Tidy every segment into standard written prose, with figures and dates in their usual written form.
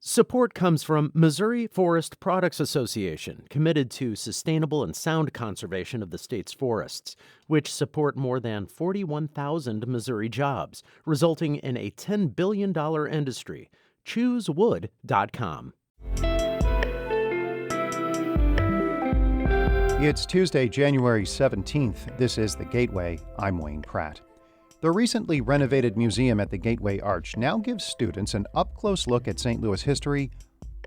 Support comes from Missouri Forest Products Association, committed to sustainable and sound conservation of the state's forests, which support more than 41,000 Missouri jobs, resulting in a $10 billion industry. ChooseWood.com. It's Tuesday, January 17th. This is The Gateway. I'm Wayne Pratt. The recently renovated museum at the Gateway Arch now gives students an up-close look at St. Louis history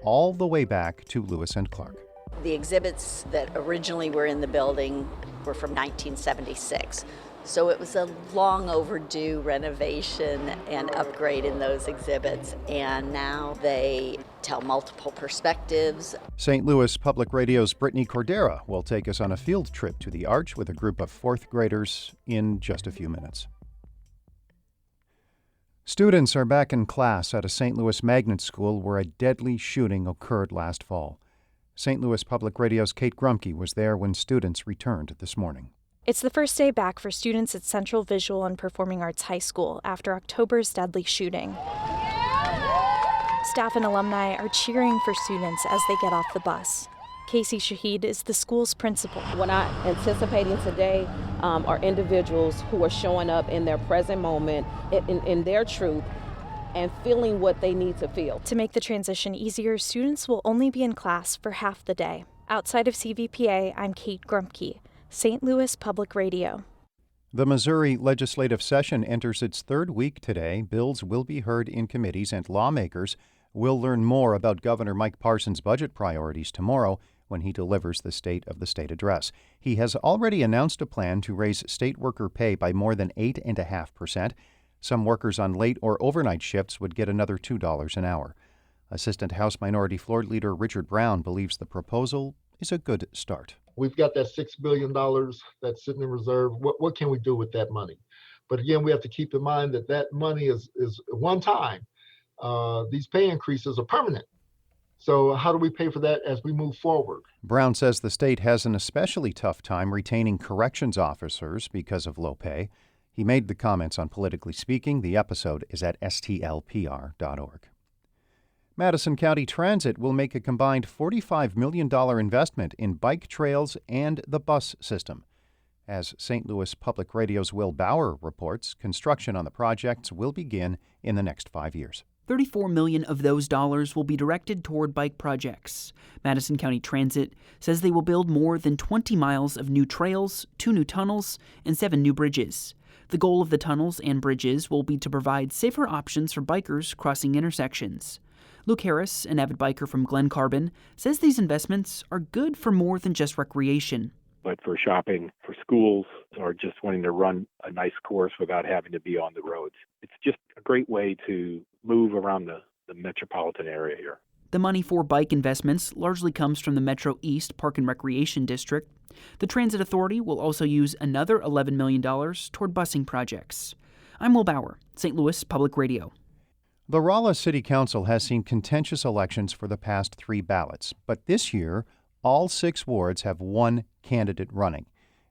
all the way back to Lewis and Clark. The exhibits that originally were in the building were from 1976. So it was a long overdue renovation and upgrade in those exhibits, and now they tell multiple perspectives. St. Louis Public Radio's Brittany Cordera will take us on a field trip to the Arch with a group of fourth graders in just a few minutes. Students are back in class at a St. Louis magnet school where a deadly shooting occurred last fall. St. Louis Public Radio's Kate Grumke was there when students returned this morning. It's the first day back for students at Central Visual and Performing Arts High School after October's deadly shooting. Staff and alumni are cheering for students as they get off the bus. Casey Shahid is the school's principal. What I'm anticipating today are individuals who are showing up in their present moment, in their truth, and feeling what they need to feel. To make the transition easier, students will only be in class for half the day. Outside of CVPA, I'm Kate Grumke, St. Louis Public Radio. The Missouri legislative session enters its third week today. Bills will be heard in committees, and lawmakers will learn more about Governor Mike Parson's budget priorities tomorrow when he delivers the State of the State address. He has already announced a plan to raise state worker pay by more than 8.5%. Some workers on late or overnight shifts would get another $2 an hour. Assistant House Minority Floor Leader Richard Brown believes the proposal is a good start. We've got that $6 billion that's sitting in reserve. What can we do with that money? But again, we have to keep in mind that money is one time. These pay increases are permanent. So how do we pay for that as we move forward? Brown says the state has an especially tough time retaining corrections officers because of low pay. He made the comments on Politically Speaking. The episode is at stlpr.org. Madison County Transit will make a combined $45 million investment in bike trails and the bus system. As St. Louis Public Radio's Will Bauer reports, construction on the projects will begin in the next 5 years. $34 million of those dollars will be directed toward bike projects. Madison County Transit says they will build more than 20 miles of new trails, 2 new tunnels, and 7 new bridges. The goal of the tunnels and bridges will be to provide safer options for bikers crossing intersections. Luke Harris, an avid biker from Glen Carbon, says these investments are good for more than just recreation. But for shopping, for schools, or just wanting to run a nice course without having to be on the roads. It's just a great way to move around the metropolitan area here. The money for bike investments largely comes from the Metro East Park and Recreation District. The Transit Authority will also use another $11 million toward busing projects. I'm Will Bauer, St. Louis Public Radio. The Rolla City Council has seen contentious elections for the past 3 ballots, but this year, all 6 wards have one candidate running.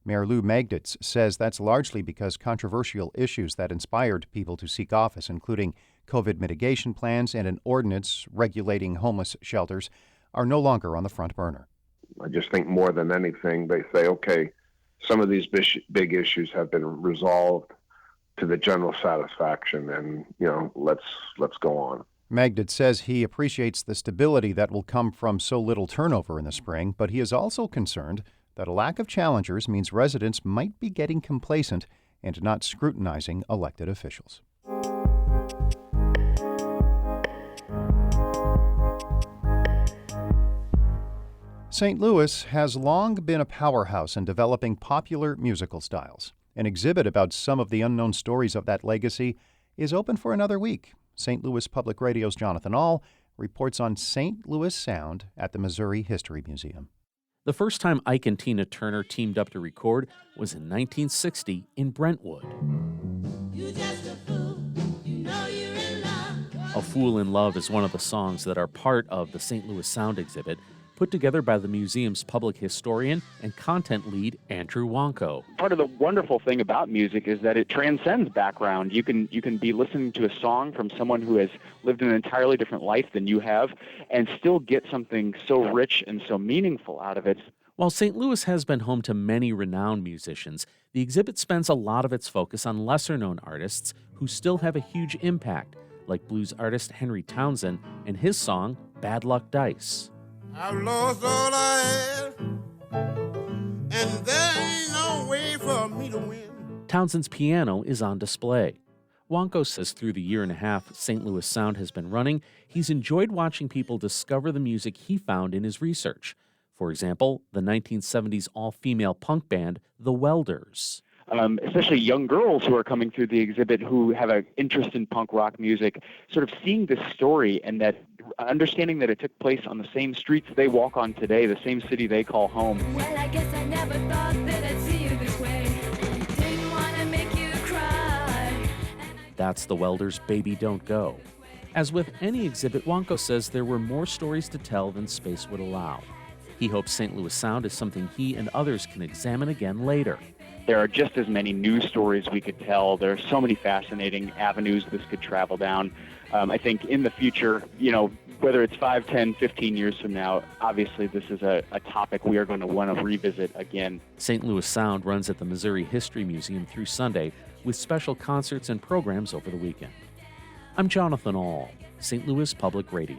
Mayor Lou Magditz says that's largely because controversial issues that inspired people to seek office, including COVID mitigation plans and an ordinance regulating homeless shelters, are no longer on the front burner. I just think more than anything, they say, okay, some of these big issues have been resolved to the general satisfaction, and, let's go on. Magditz says he appreciates the stability that will come from so little turnover in the spring, but he is also concerned that a lack of challengers means residents might be getting complacent and not scrutinizing elected officials. St. Louis has long been a powerhouse in developing popular musical styles. An exhibit about some of the unknown stories of that legacy is open for another week. St. Louis Public Radio's Jonathan Ahl reports on St. Louis sound at the Missouri History Museum. The first time Ike and Tina Turner teamed up to record was in 1960 in Brentwood. A Fool in Love is one of the songs that are part of the St. Louis Sound exhibit, put put together by the museum's public historian and content lead, Andrew Wonko. Part of the wonderful thing about music is that it transcends background. You can be listening to a song from someone who has lived an entirely different life than you have and still get something so rich and so meaningful out of it. While St. Louis has been home to many renowned musicians, the exhibit spends a lot of its focus on lesser-known artists who still have a huge impact, like blues artist Henry Townsend and his song, Bad Luck Dice. I've lost all I had, and there ain't no way for me to win. Townsend's piano is on display. Wonko says through the year and a half St. Louis Sound has been running, he's enjoyed watching people discover the music he found in his research. For example, the 1970s all-female punk band, The Welders. Especially young girls who are coming through the exhibit who have an interest in punk rock music, sort of seeing this story and that understanding that it took place on the same streets they walk on today, the same city they call home. Well, I guess I never thought that I'd see you this way. Didn't want to make you cry. That's The Welders' Baby Don't Go. As with any exhibit, Wonko says there were more stories to tell than space would allow. He hopes St. Louis Sound is something he and others can examine again later. There are just as many news stories we could tell. There are so many fascinating avenues this could travel down. I think in the future, whether it's 5, 10, 15 years from now, obviously this is a topic we are going to want to revisit again. St. Louis Sound runs at the Missouri History Museum through Sunday with special concerts and programs over the weekend. I'm Jonathan Ahl, St. Louis Public Radio.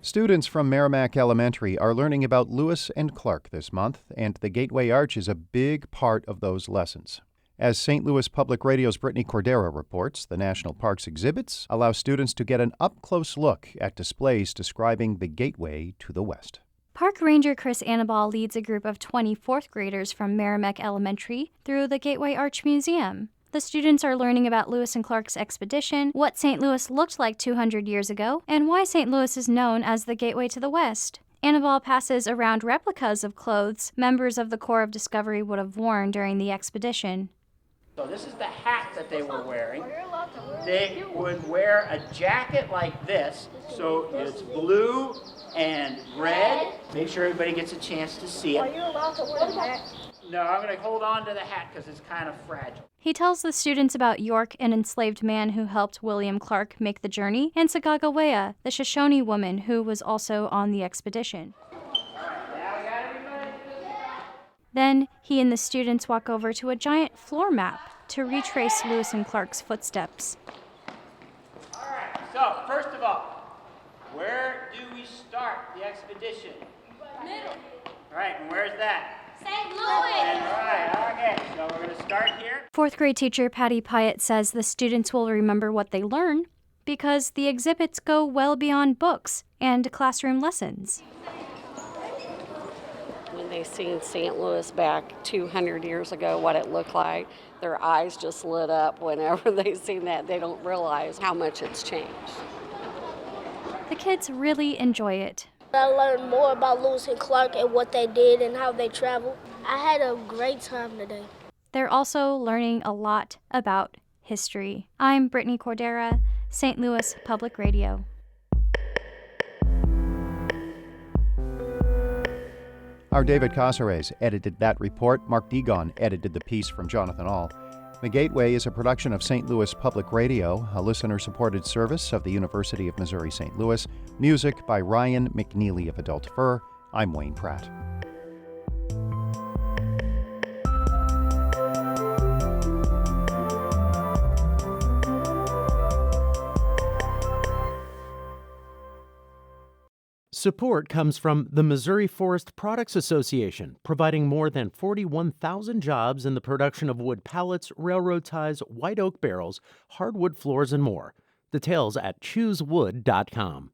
Students from Merrimack Elementary are learning about Lewis and Clark this month, and the Gateway Arch is a big part of those lessons. As St. Louis Public Radio's Brittany Cordera reports, the National Parks exhibits allow students to get an up-close look at displays describing the gateway to the West. Park Ranger Chris Annaball leads a group of 20 fourth graders from Merrimack Elementary through the Gateway Arch Museum. The students are learning about Lewis and Clark's expedition, what St. Louis looked like 200 years ago, and why St. Louis is known as the Gateway to the West. Annaball passes around replicas of clothes members of the Corps of Discovery would have worn during the expedition. So this is the hat that they were wearing. They would wear a jacket like this, so it's blue and red. Make sure everybody gets a chance to see it. Are you allowed to wear that? No, I'm going to hold on to the hat because it's kind of fragile. He tells the students about York, an enslaved man who helped William Clark make the journey, and Sagagawea, the Shoshone woman who was also on the expedition. Then he and the students walk over to a giant floor map to retrace Lewis and Clark's footsteps. All right, so first of all, where do we start the expedition? Middle. All right, and where's that? St. Louis. All right, okay, so we're going to start here. Fourth grade teacher Patty Pyatt says the students will remember what they learn because the exhibits go well beyond books and classroom lessons. When they seen St. Louis back 200 years ago, what it looked like, their eyes just lit up whenever they seen that. They don't realize how much it's changed. The kids really enjoy it. I learned more about Lewis and Clark and what they did and how they traveled. I had a great time today. They're also learning a lot about history. I'm Brittany Cordera, St. Louis Public Radio. Our David Casares edited that report. Mark Degon edited the piece from Jonathan Ahl. The Gateway is a production of St. Louis Public Radio, a listener-supported service of the University of Missouri St. Louis. Music by Ryan McNeely of Adult Fur. I'm Wayne Pratt. Support comes from the Missouri Forest Products Association, providing more than 41,000 jobs in the production of wood pallets, railroad ties, white oak barrels, hardwood floors, and more. Details at choosewood.com.